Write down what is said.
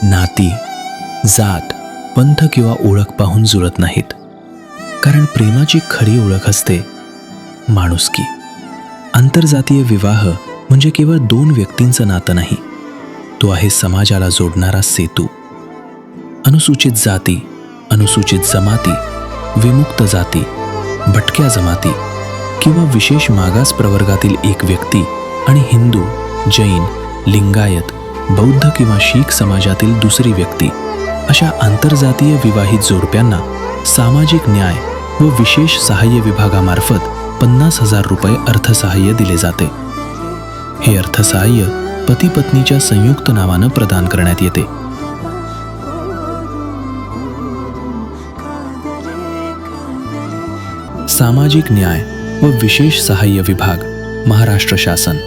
नाती, जात, पंथ किंवा ओळख पाहून जुळत नाहीत. कारण प्रेमाची खरी ओळख असते माणुसकी. आंतरजातीय विवाह म्हणजे केवळ दोन व्यक्तींचं नातं नाही, तो आहे समाजाला जोडणारा सेतू. अनुसूचित जाती, अनुसूचित जमाती, विमुक्त जाती, भटक्या जमाती किंवा विशेष मागास प्रवर्गातील एक व्यक्ती आणि हिंदू, जैन, लिंगायत, बौद्ध किंवा शीख समाजातील दुसरी व्यक्ती अशा आंतरजातीय विवाहित जोडप्यांना सामाजिक न्याय व विशेष सहाय्य विभागामार्फत 50,000 रुपये अर्थसहाय्य दिले जाते. हे अर्थसहाय्य पती पत्नीच्या संयुक्त नावानं प्रदान करण्यात येते. सामाजिक न्याय व विशेष सहाय्य विभाग, महाराष्ट्र शासन.